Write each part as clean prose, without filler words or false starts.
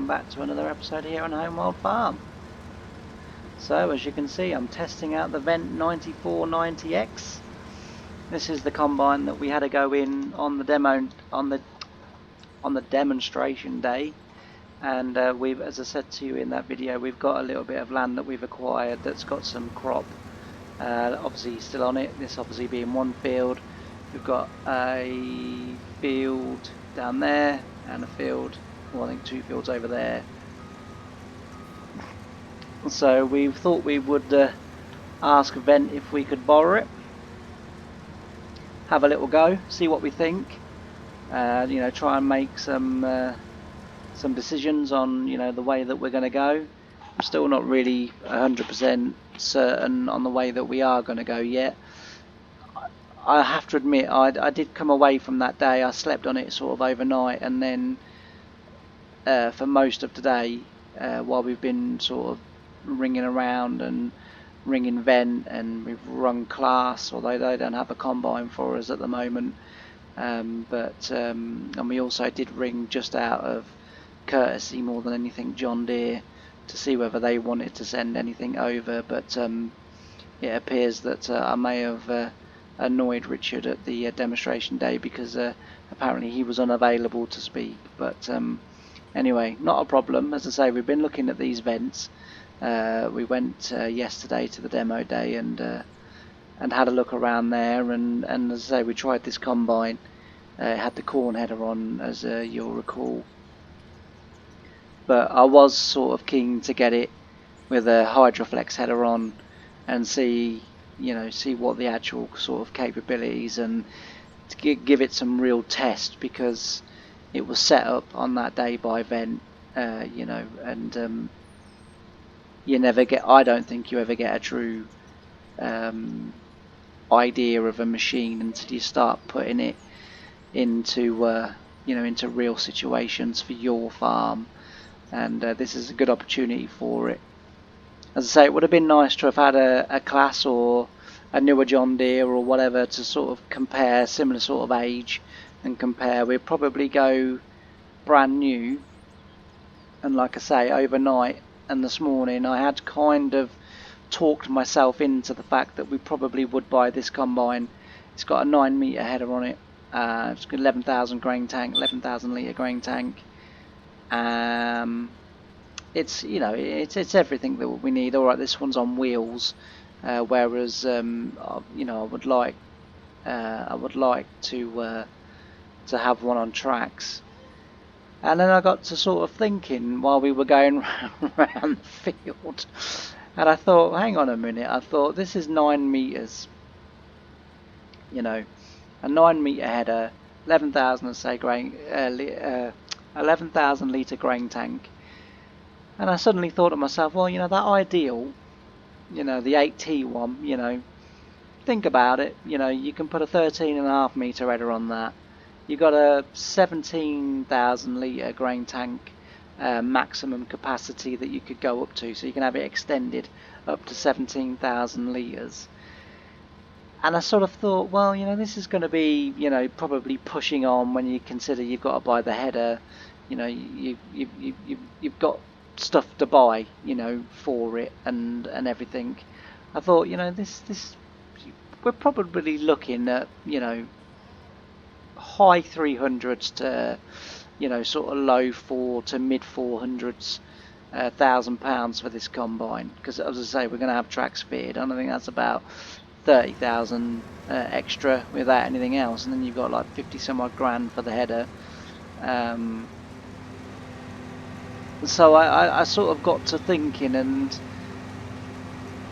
welcome back to another episode here on Holme Wold Farm. So as you can see, I'm testing out the Fendt 9490X. This is the combine that we had to go in on the demonstration day, and we've, as I said to you in that video, we've got a little bit of land that we've acquired that's got some crop obviously still on it. This obviously being one field. We've got a field down there and a field, well, I think two fields over there. So we thought we would ask Fendt if we could borrow it, have a little go, see what we think, you know, try and make some decisions on, you know, the way that we're going to go. I'm still not really 100% certain on the way that we are going to go yet. I have to admit, I did come away from that day. I slept on it sort of overnight, and then for most of today, while we've been sort of ringing around and ringing Fendt, and we've rung Class, although they don't have a combine for us at the moment. And we also did ring, just out of courtesy more than anything, John Deere, to see whether they wanted to send anything over. But it appears that I may have annoyed Richard at the demonstration day, because apparently he was unavailable to speak. But anyway, not a problem. As I say, we've been looking at these Fendts. We went yesterday to the demo day and had a look around there, and as I say, we tried this combine. It had the corn header on, as you'll recall, but I was sort of keen to get it with a Hydroflex header on and see what the actual sort of capabilities, and to give it some real test, because it was set up on that day by Fendt, and you never get, I don't think you ever get a true idea of a machine until you start putting it into into real situations for your farm, and this is a good opportunity for it. As I say, it would have been nice to have had a Class or a newer John Deere or whatever to sort of compare, similar sort of age, and compare. We'd probably go brand new, and like I say, overnight and this morning I had kind of talked myself into the fact that we probably would buy this combine. It's got a 9 metre header on it. It's got 11,000 grain tank, 11,000 litre grain tank. It's it's everything that we need. All right, this one's on wheels, whereas I would like to have one on tracks. And then I got to sort of thinking while we were going around the field, and I thought, hang on a minute. I thought, this is 9 metres. A 9 metre header, 11,000 11,000 litre grain tank. And I suddenly thought to myself, well, that ideal, the 8T one, think about it. You can put a 13.5 metre header on that. You got a 17,000 litre grain tank maximum capacity that you could go up to, so you can have it extended up to 17,000 litres. And I sort of thought, well, this is going to be, probably pushing on when you consider you've got to buy the header. You've got stuff to buy, for it and everything. I thought, this we're probably looking at, high 300s to, sort of low 4 to mid 400s, £1,000 for this combine, because as I say, we're going to have tracks fitted, and I think that's about 30,000 extra without anything else, and then you've got like 50 some odd grand for the header. So I sort of got to thinking, and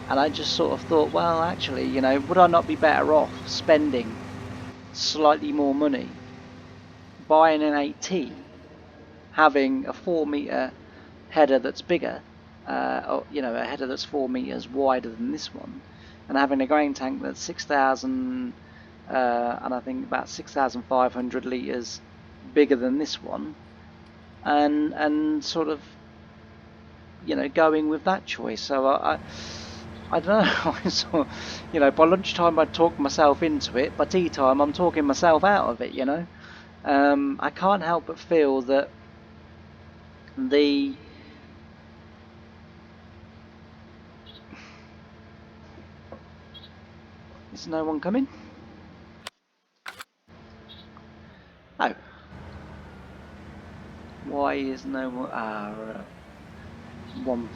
I just sort of thought, well, actually, would I not be better off spending slightly more money buying an 8T, having a 4 metre header that's bigger, a header that's 4 metres wider than this one, and having a grain tank that's 6,000 and I think about 6,500 litres bigger than this one, and sort of going with that choice. So I don't know. So, by lunchtime I talked myself into it. By tea time I'm talking myself out of it. I can't help but feel that The is no one coming? Oh. Why is no one? One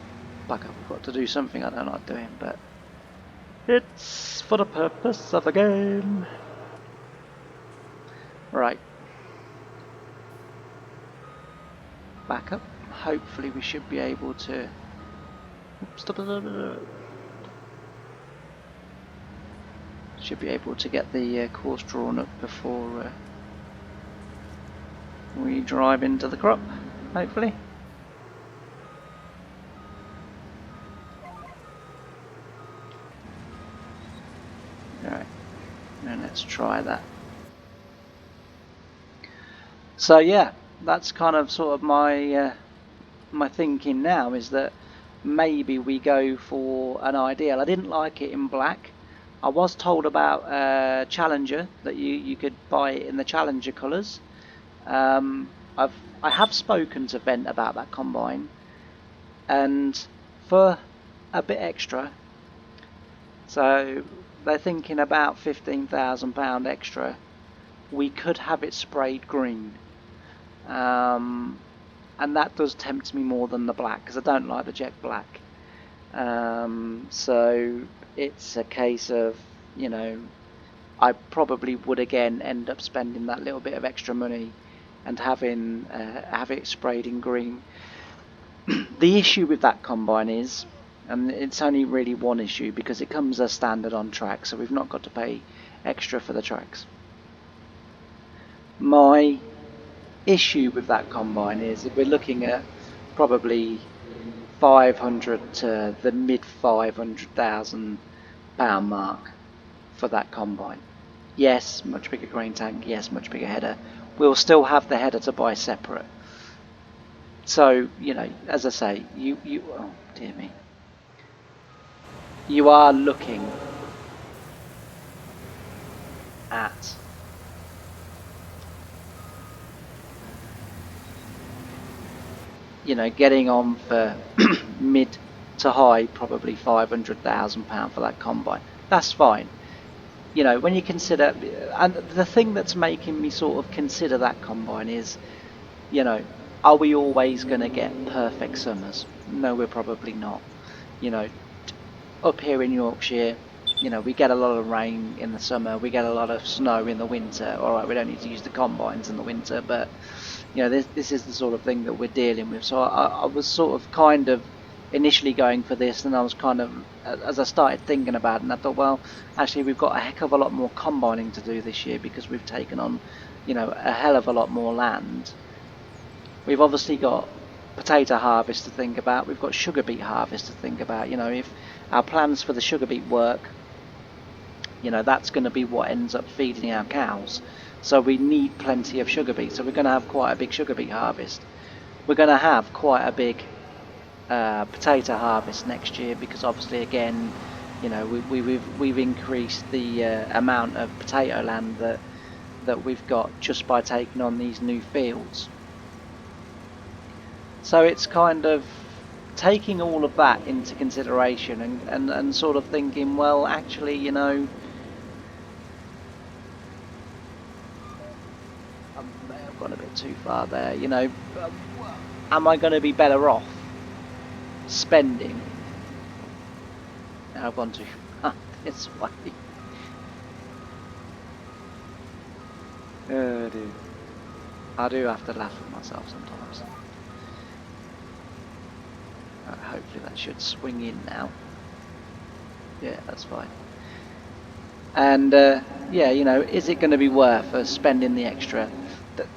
bugger. We've got to do something I don't like doing, but it's for the purpose of the game. Right. Back up. Hopefully we should be able to. Should be able to get the course drawn up before we drive into the crop, hopefully. Alright, and let's try that. So yeah, that's kind of sort of my my thinking now, is that maybe we go for an Ideal. I didn't like it in black. I was told about Challenger, that you could buy it in the Challenger colours. I have spoken to Fendt about that combine, and for a bit extra, so they're thinking about £15,000 extra, we could have it sprayed green, and that does tempt me more than the black, because I don't like the jet black. So it's a case of, you know, I probably would again end up spending that little bit of extra money and have it sprayed in green. The issue with that combine is, and it's only really one issue, because it comes as standard on track, so we've not got to pay extra for the tracks. My issue with that combine is if we're looking at probably 500 to the mid £500,000 mark for that combine. Yes, much bigger grain tank, yes, much bigger header. We'll still have the header to buy separate. So, you know, as I say, oh dear me, you are looking at getting on for mid to high, probably £500,000 for that combine. That's fine. When you consider, and the thing that's making me sort of consider that combine is, are we always going to get perfect summers? No, we're probably not. Up here in Yorkshire, we get a lot of rain in the summer, we get a lot of snow in the winter. All right, we don't need to use the combines in the winter, but this is the sort of thing that we're dealing with. So I was sort of kind of initially going for this, and I was kind of, as I started thinking about it, and I thought, well, actually we've got a heck of a lot more combining to do this year, because we've taken on, a hell of a lot more land. We've obviously got potato harvest to think about, we've got sugar beet harvest to think about. If our plans for the sugar beet work, that's going to be what ends up feeding our cows. So we need plenty of sugar beet. So we're going to have quite a big sugar beet harvest. We're going to have quite a big potato harvest next year, because obviously again, we've increased the amount of potato land that we've got just by taking on these new fields. So it's kind of taking all of that into consideration and sort of thinking, well, actually, I may have gone a bit too far there. Am I going to be better off spending? Now I've gone too far this way. Oh dear. I do have to laugh at myself sometimes. Hopefully that should swing in now. Yeah, that's fine. And yeah, is it going to be worth us spending the extra?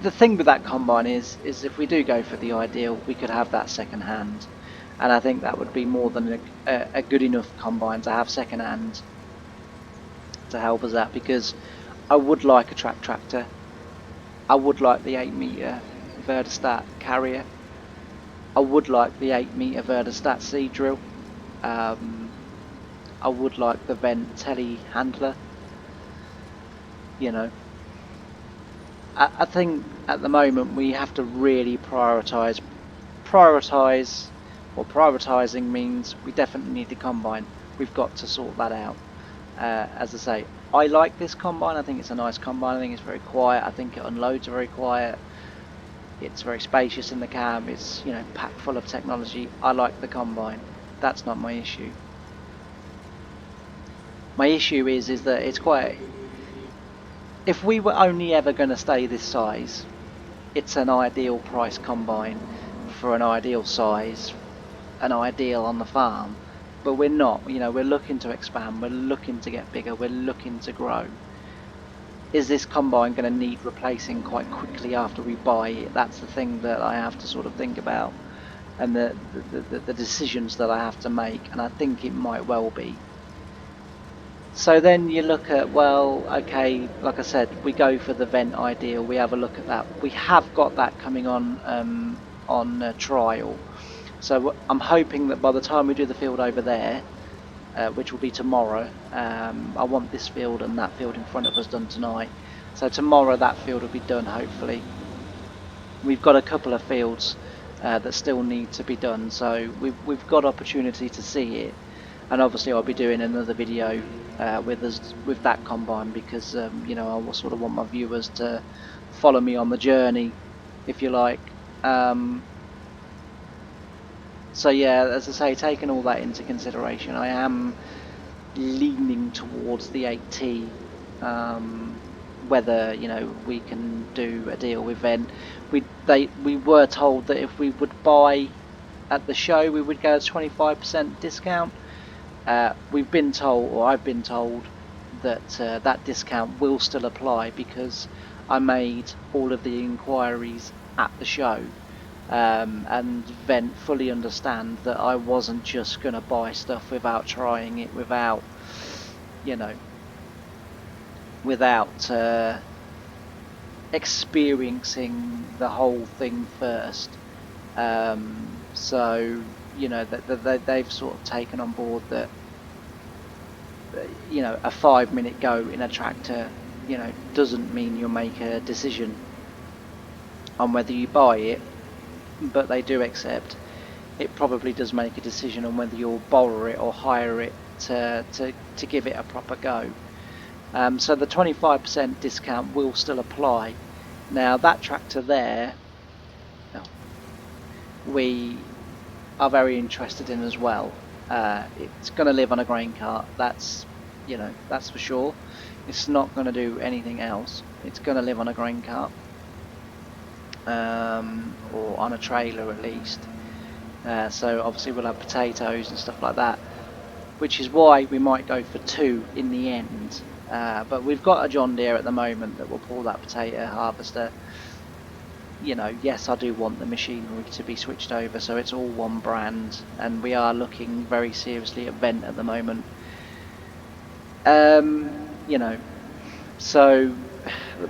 The thing with that combine is if we do go for the Ideal, we could have that second hand, and I think that would be more than a good enough combine to have second hand to help us out, because I would like a track tractor. I would like the 8-metre Verdestat carrier. I would like the 8-metre Verdestat seed drill. I would like the Fendt telehandler. I think at the moment we have to really prioritise prioritise, or prioritising means we definitely need the combine. We've got to sort that out. As I say, I like this combine. I think it's a nice combine. I think it's very quiet. I think it unloads very quiet. It's very spacious in the cab. It's, you know, packed full of technology. I like the combine. That's not my issue. My issue is that it's quite. If we were only ever going to stay this size, it's an ideal price combine for an ideal size, an ideal on the farm. But we're not. You know, we're looking to expand. We're looking to get bigger. We're looking to grow. Is this combine going to need replacing quite quickly after we buy it? That's the thing that I have to sort of think about, and the decisions that I have to make, and I think it might well be. So then you look at, well, okay, like I said, we go for the Fendt ideal. We have a look at that. We have got that coming on trial. So I'm hoping that by the time we do the field over there, which will be tomorrow, I want this field and that field in front of us done tonight. So tomorrow that field will be done, hopefully. We've got a couple of fields that still need to be done, so we've got opportunity to see it. And obviously I'll be doing another video with that combine, because you know, I sort of want my viewers to follow me on the journey, if you like. So yeah, as I say, taking all that into consideration, I am leaning towards the 8T. Whether, you know, we can do a deal with Fendt. We were told that if we would buy at the show, we would get a 25% discount. We've been told, or I've been told, that that discount will still apply, because I made all of the inquiries at the show, and Fendt fully understand that I wasn't just going to buy stuff without trying it, without, you know, without experiencing the whole thing first. So, you know, they've sort of taken on board that, you know, a 5-minute go in a tractor, you know, doesn't mean you'll make a decision on whether you buy it, but they do accept it probably does make a decision on whether you'll borrow it or hire it to give it a proper go. So the 25% discount will still apply. Now that tractor there, we are very interested in as well. It's going to live on a grain cart. That's, you know, that's for sure. It's not going to do anything else. It's going to live on a grain cart, or on a trailer at least. So obviously we'll have potatoes and stuff like that, which is why we might go for 2 in the end. But we've got a John Deere at the moment that will pull that potato harvester. You know, yes, I do want the machinery to be switched over so it's all one brand, and we are looking very seriously at Fendt at the moment. You know, so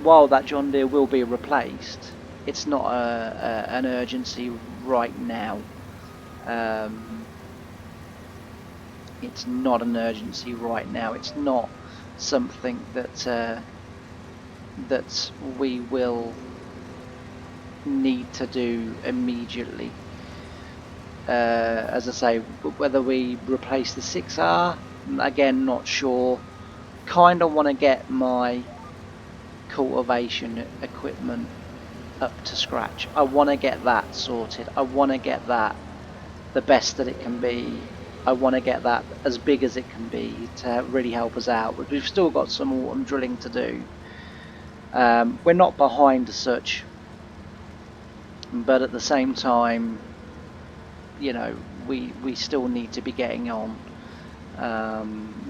while that John Deere will be replaced, it's not an urgency right now. It's not an urgency right now. It's not something that that we will need to do immediately. As I say, whether we replace the 6R, again, not sure. Kind of want to get my cultivation equipment up to scratch. I want to get that sorted. I want to get that the best that it can be. I want to get that as big as it can be to really help us out. We've still got some autumn drilling to do. We're not behind as such, but at the same time, you know, we still need to be getting on.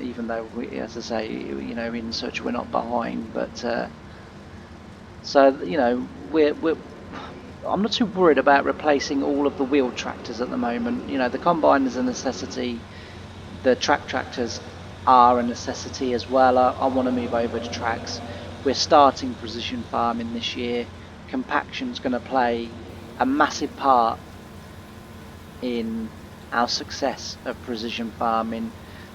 Even though we, as I say, you know, in such we're not behind, but so, you know, I'm not too worried about replacing all of the wheeled tractors at the moment. You know, the combine is a necessity. The track tractors are a necessity as well. I want to move over to tracks. We're starting precision farming this year. Compaction's going to play a massive part in our success of precision farming.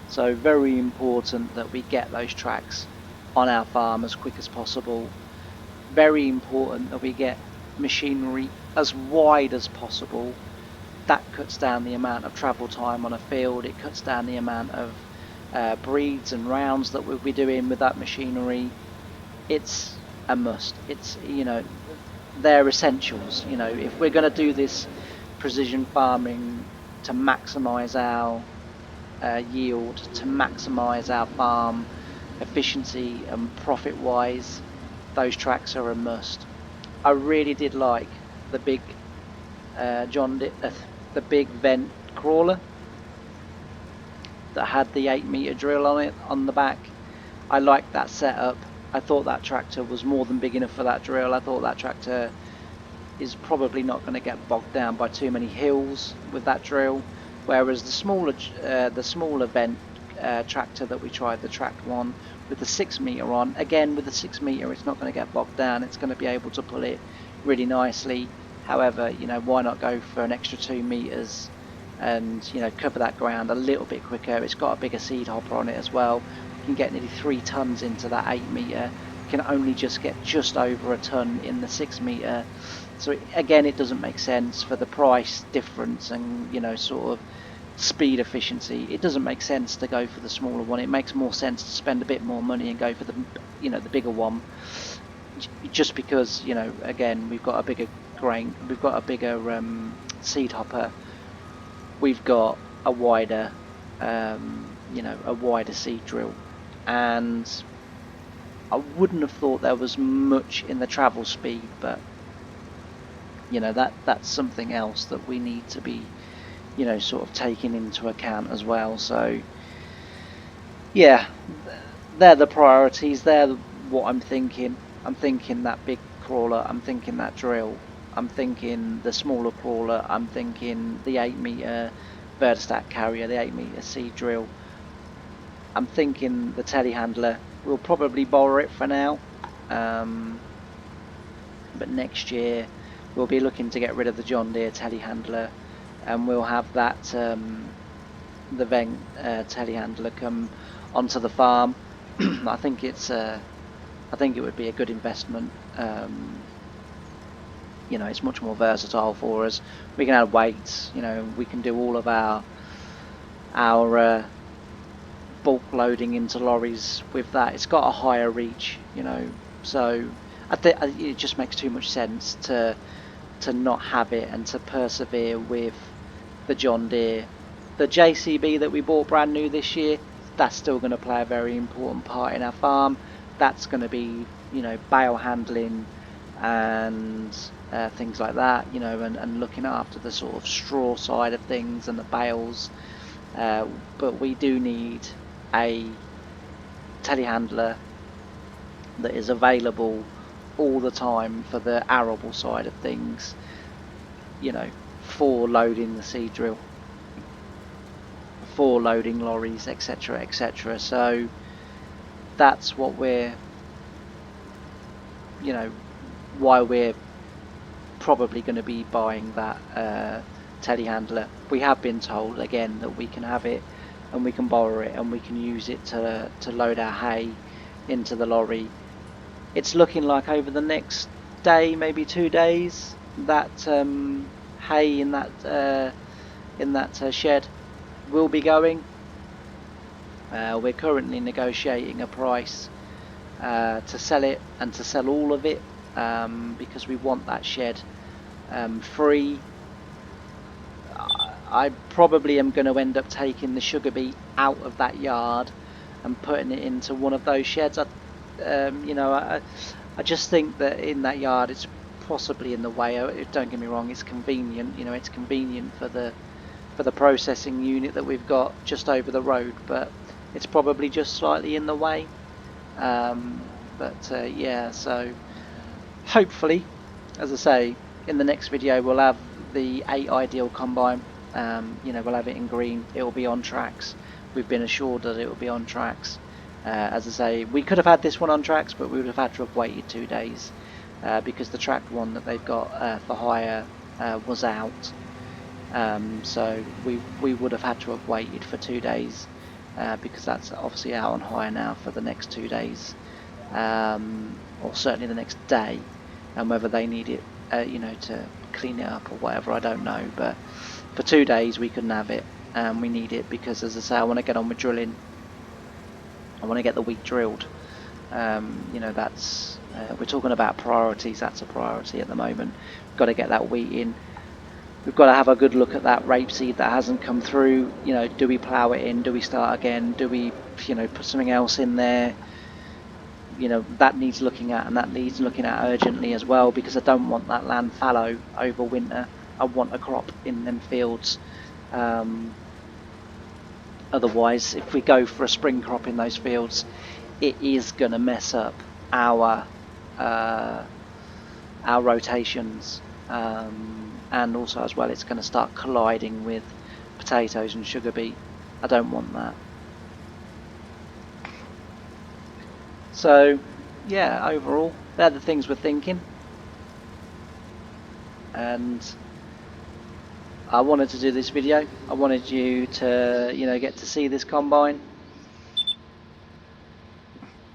So very important that we get those tracks on our farm as quick as possible. Very important that we get machinery as wide as possible, cuts down the amount of travel time on a field, it cuts down the amount of breeds and rounds that we'll be doing with that machinery. It's a must. It's, you know, they're essentials. You know, if we're going to do this precision farming to maximise our yield, to maximise our farm efficiency and profit wise, those tracks are a must. I really did like the big the big Fendt crawler that had the 8-metre drill on it on the back. I liked that setup. I thought that tractor was more than big enough for that drill. I thought that tractor is probably not going to get bogged down by too many hills with that drill, whereas the smaller Fendt tractor that we tried, the tracked one with the 6-metre on, again with the 6-metre it's not going to get bogged down, it's going to be able to pull it really nicely. However, you know, why not go for an extra 2 metres and, you know, cover that ground a little bit quicker. It's got a bigger seed hopper on it as well. You can get nearly 3 tons into that 8-metre. You can only just get just over a ton in the 6-metre. So again, it doesn't make sense for the price difference and, you know, sort of speed efficiency. It doesn't make sense to go for the smaller one. It makes more sense to spend a bit more money and go for the, you know, the bigger one, just because, you know, again, we've got a bigger grain, we've got a bigger seed hopper, we've got a wider you know, a wider seed drill, and I wouldn't have thought there was much in the travel speed, but, you know, that's something else that we need to be, you know, sort of taking into account as well. So yeah, they're the priorities, they're what I'm thinking. I'm thinking that big crawler, I'm thinking that drill, I'm thinking the smaller crawler, I'm thinking the 8-metre Vertistack carrier, the 8-metre seed drill, I'm thinking the telehandler. We'll probably borrow it for now, but next year we'll be looking to get rid of the John Deere telehandler, and we'll have that the Fendt telehandler come onto the farm. I think it's I think it would be a good investment. You know, it's much more versatile for us. We can add weights. You know, we can do all of our bulk loading into lorries with that. It's got a higher reach. You know, so I think it just makes too much sense to not have it and to persevere with the John Deere. The JCB that we bought brand new this year, that's still going to play a very important part in our farm. That's going to be, you know, bale handling and things like that, you know, and looking after the sort of straw side of things and the bales. But we do need a telehandler that is available all the time for the arable side of things, you know, for loading the seed drill, for loading lorries, etc, etc. So that's what we're, you know, why we're probably going to be buying that telehandler. We have been told again that we can have it and we can borrow it and we can use it to load our hay into the lorry. It's looking like over the next day, maybe 2 days, that hay in that shed will be going. We're currently negotiating a price to sell it and to sell all of it, because we want that shed free. I probably am going to end up taking the sugar beet out of that yard and putting it into one of those sheds. You know, I just think that in that yard it's possibly in the way. Don't get me wrong, it's convenient. You know, it's convenient for the processing unit that we've got just over the road, but it's probably just slightly in the way. Yeah, so hopefully, as I say, in the next video we'll have the 8 Ideal combine. You know, we'll have it in green. It will be on tracks. We've been assured that it will be on tracks. As I say, we could have had this one on tracks, but we would have had to have waited 2 days because the tracked one that they've got for hire was out. So we would have had to have waited for 2 days because that's obviously out on hire now for the next 2 days, or certainly the next day. And whether they need it, you know, to clean it up or whatever, I don't know. But For 2 days we couldn't have it, and we need it because, as I say, I want to get on with drilling. I want to get the wheat drilled. You know, that's we're talking about priorities. That's a priority at the moment. We've got to get that wheat in. We've got to have a good look at that rapeseed that hasn't come through. You know, do we plough it in? Do we start again? Do we, you know, put something else in there? You know, that needs looking at, and that needs looking at urgently as well, because I don't want that land fallow over winter. I want a crop in them fields. Otherwise, if we go for a spring crop in those fields, it is going to mess up our rotations, and also as well, it's going to start colliding with potatoes and sugar beet. I don't want that. So yeah, overall, they're the things we're thinking, and I wanted to do this video. I wanted you to, you know, get to see this combine,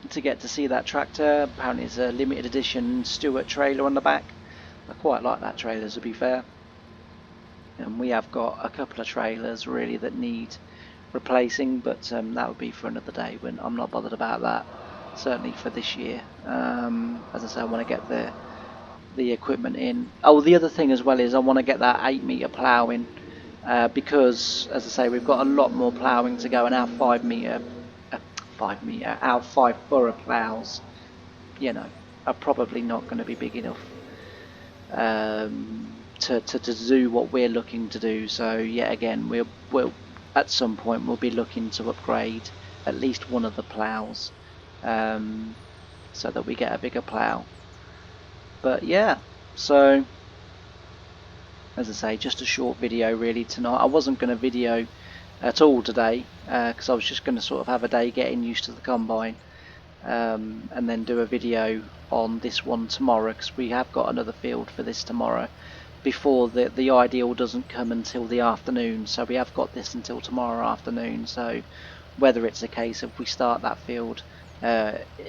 to get to see that tractor. Apparently it's a limited edition Stewart trailer on the back. I quite like that trailer, to be fair. And we have got a couple of trailers really that need replacing, but that would be for another day. When I'm not bothered about that, certainly for this year. As I say, I want to get the equipment in. Oh, the other thing as well is I want to get that 8-metre plough in, because, as I say, we've got a lot more ploughing to go, and our 5-metre, our 5 furrow ploughs, you know, are probably not going to be big enough to do what we're looking to do. So yet again, we'll at some point we'll be looking to upgrade at least one of the ploughs, so that we get a bigger plough. But yeah, so as I say, just a short video really tonight. I wasn't going to video at all today, because I was just going to sort of have a day getting used to the combine, and then do a video on this one tomorrow, because we have got another field for this tomorrow, before the ideal doesn't come until the afternoon. So we have got this until tomorrow afternoon. So whether it's a case of we start that field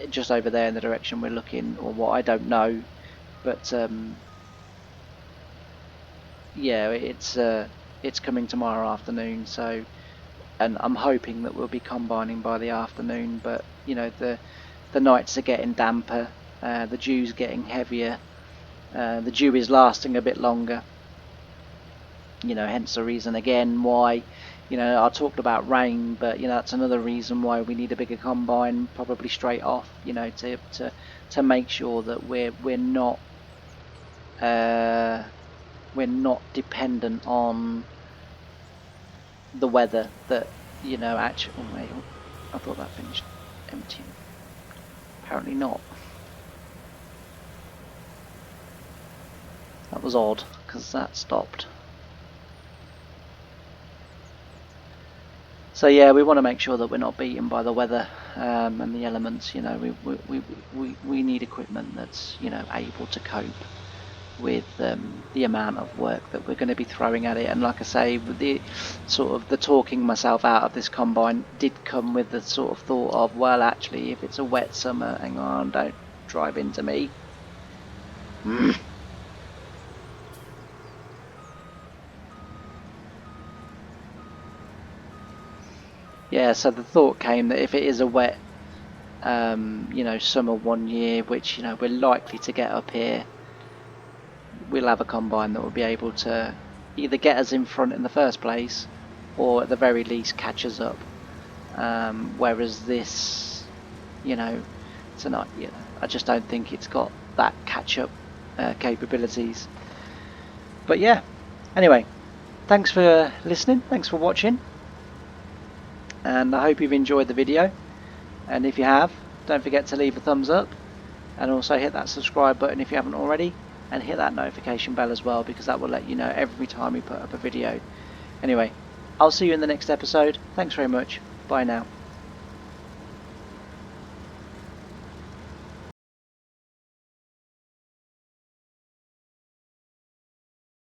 just over there in the direction we're looking, or what, I don't know. But yeah, it's coming tomorrow afternoon. So, and I'm hoping that we'll be combining by the afternoon. But you know, the nights are getting damper, the dew's getting heavier, the dew is lasting a bit longer. You know, hence the reason again why, you know, I talked about rain, but you know, that's another reason why we need a bigger combine, probably straight off. You know, to make sure that we're not dependent on the weather. That, you know, actually, oh wait, I thought that finished emptying. Apparently not. That was odd, because that stopped. So yeah, we want to make sure that we're not beaten by the weather and the elements. You know, we need equipment that's, you know, able to cope with the amount of work that we're going to be throwing at it. And like I say, the sort of the talking myself out of this combine did come with the sort of thought of, well, actually, if it's a wet summer, hang on, don't drive into me. Yeah, so the thought came that if it is a wet, you know, summer one year, which, you know, we're likely to get up here, we'll have a combine that will be able to either get us in front in the first place, or at the very least catch us up. Whereas this, you know, tonight, you know, I just don't think it's got that catch-up capabilities. But yeah, anyway, thanks for listening, thanks for watching, and I hope you've enjoyed the video. And if you have, don't forget to leave a thumbs up, and also hit that subscribe button if you haven't already, and hit that notification bell as well, because that will let you know every time we put up a video. Anyway, I'll see you in the next episode. Thanks very much. Bye now.